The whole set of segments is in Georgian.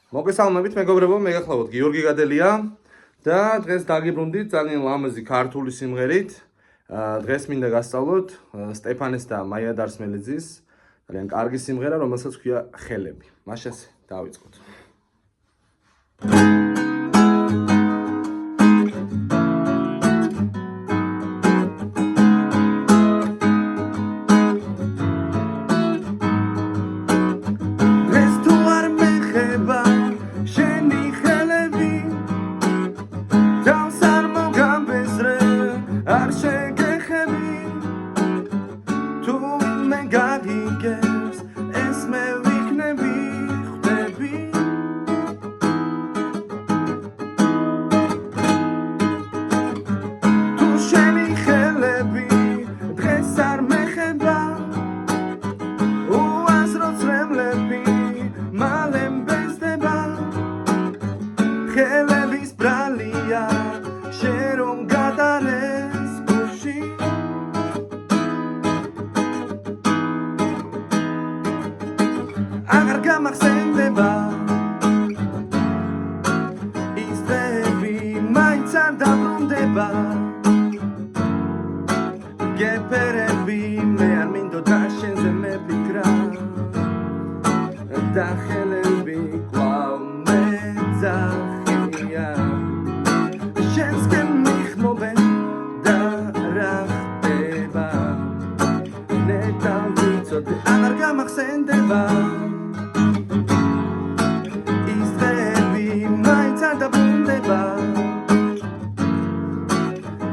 მოგესალმებით მეგობრებო, მე გახლავთ გიორგი გადელია და დღეს დაგიბრუნდით ძალიან ლამაზი ქართული სიმღერით. დღეს მინდა გასწავლოთ სტეფანეს და მაია დარსმელიძის ძალიან კარგი სიმღერა, რომელსაც ქვია ხელები. მაშასე დავიწყოთ. აღარ გამახსენდება ის დღეები მაინც არ დაბრუნდება გეფერები მე არ მინდოდა შენზე მეფიქრა და ხელები კვლავ მეძახია შენს გემიხმობენ და რა ხდება ნეტავ ვიცოდე აღარ გამახსენდება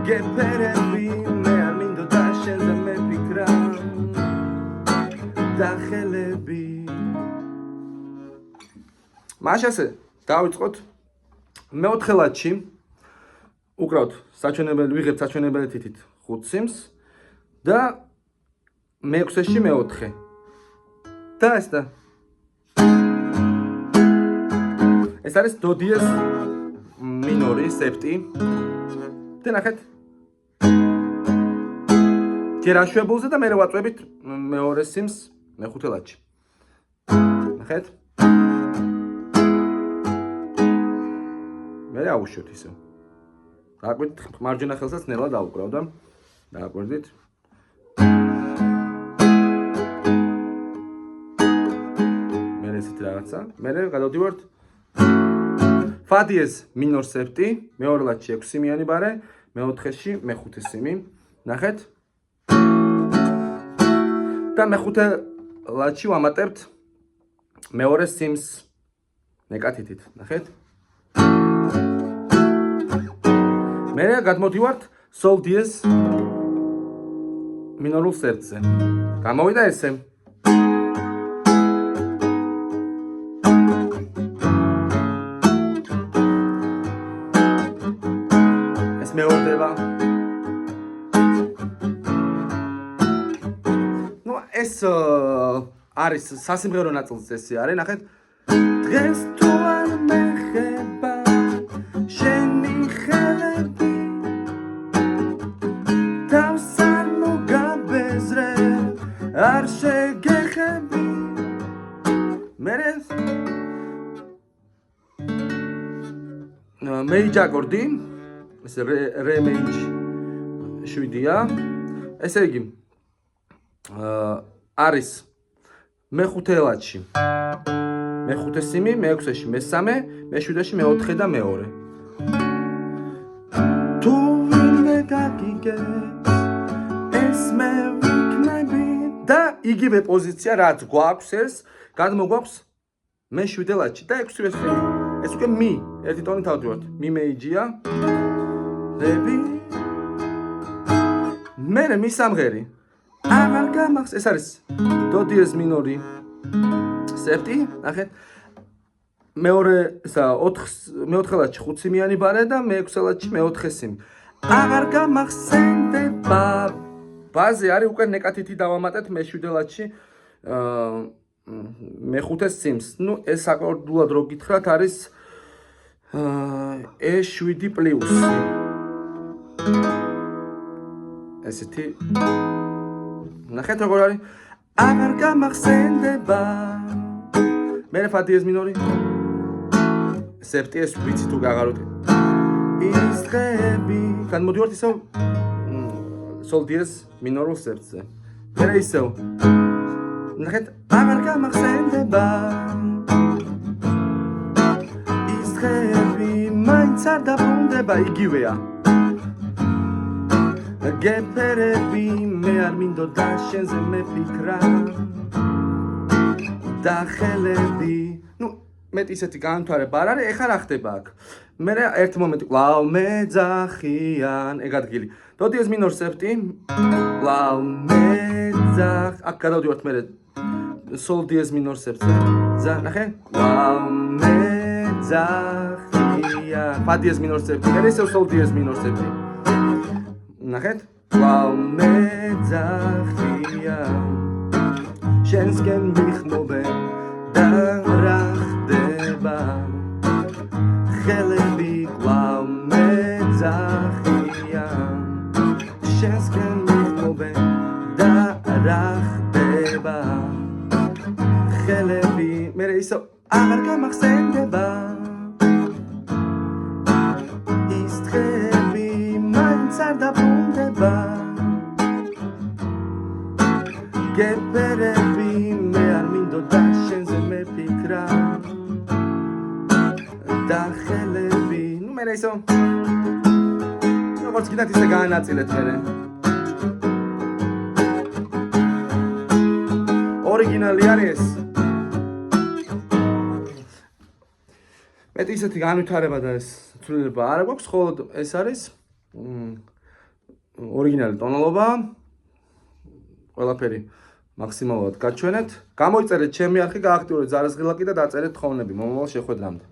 გეფერები მე არ მინდოდა შენზე მეფიქრა და ხელები მაშასე დავიწყოთ მეოთხე ლათში უკრავთ ვიღებთ საჩვენებელი თითით 5 სიმს და მეექვსეში მეოთხე და ეს არის დო დიეზ მინორი სეპტი და ნახეთ ჯერაშვებულზე და მე ვაწვევით მეორე სიმს მეხუთე ლათში. ნახეთ? მე ავუშვით ისე. დააკვირდით მარჯვენა ხელსაც ნელა დაუკრავ და დააკვირდით. მე ესეთ რაღაცა. მე გადავდივართ ფა დიეზ მინორ სეპტი, მეორე ლათში 6 სიმიანი ბარე, მეოთხეში მეხუთე სიმი. ნახეთ? და მეხუთე ლათში ვამატებთ მეორე სიმს ნეკათითით. ნახეთ? მე გადმოდივართ სოლ დიეზ მინორულ სერცზე. გამოვიდა ესე. მეორდება. ეს არის სასიმღერო ნაწილიც ესე არის, ნახეთ. დღეს თუ არ მეხება შენი ხელები თავს არ მოგაბეზრე არ შეგეხები მეიჯ აკორდი ეს რე მეიჯ 7-ია ესე იგი არის მეხუთე ლათში მეხუთე სიმი, მეექვსეში მესამე, მეშვიდეში მეოთხე და მეორე. თუ ვინმე გაგიგებს ეს მე ვიქნები და იგივე პოზიცია რაც გვაქვს ეს გადმოგვაქვს მეშვიდე ლათში და ექვსივე სიმი. ეს უკვე მი, ერთი ტონით ავდივართ. მი მეიჯია. დები. მერე მი სამღერი. აღარ გამახსენს, ეს არის დო დიეზ მინორი სეპტი, ნახეთ. მეოთხე ლათში 5 სიმიანი ბარე და მეექვსე ლათში მეოთხე სიმი. აღარ გამახსენდება. ბაზე არის უკვე ნეკათითი დავამატეთ მეშვიდე ლათში მეხუთე სიმს. ნუ ეს აკორდულად რო გითხრათ არის E7 პლუსი. ესეთი ნახეთ როგორ არის აღარ გამახსენდება მე ფა დიეზ მინორი სეპტი ეს ვიცი თუ აღარ ვიტყვი. ის დღეები, განმოდივართ ისევ სოლ დიეზ მინორულ სეპტზე. მერე ისევ. ნახეთ, აღარ გამახსენდება. ის დღეები მაინც არ დაბრუნდება, იგივეა. გეფერები მე არ მინდოდა შენზე მეფიქრა. და ხელები, მეტი ისეთი განვითარება არ არის, ეხლა რა ხდება აქ? მე ერთ მომენტი კვლავ მეძახიან, ეგ ადგილი. დო დიეზ მინორ სეპტი, კვლავ მეძახ, აქ გადავდივართ მე სოლ დიეზ მინორ სეპტზე. ნახე, კვლავ მეძახიან, ფა დიეზ მინორ სეპტი, მე ისევ სოლ დიეზ მინორ სეპტი. ნახეთ, კვლავ მეძახიან, შენსკენ მიხმობენ და რა ხდება? ხელები კვლავ მეძახიან, შენსკენ მიხმობენ და რა ხდება? ხელები მერე ისო აღარ გამახსენდება. ის დღეები მაინც არ დაბრუნდება. გეფერები მე არ მინდოდა შენზე მეფიქრა. და ხელები, მერე ისო როგორც კიდათ ისე გაანაწილეთ მერე. ორიგინალი არის ეს. მეტი ისეთი განვითარება და ეს ცვლილება არ გვაქვს, ხოლო ეს არის ორიგინალი ტონალობა. ყველაფერი მაქსიმალურად გაჩვენეთ. გამოიწერეთ ჩემი არხი, გააქტიურეთ ზარაზღილაკი და დაწერეთ თხოვნები მომავალ შეხვედრამდე.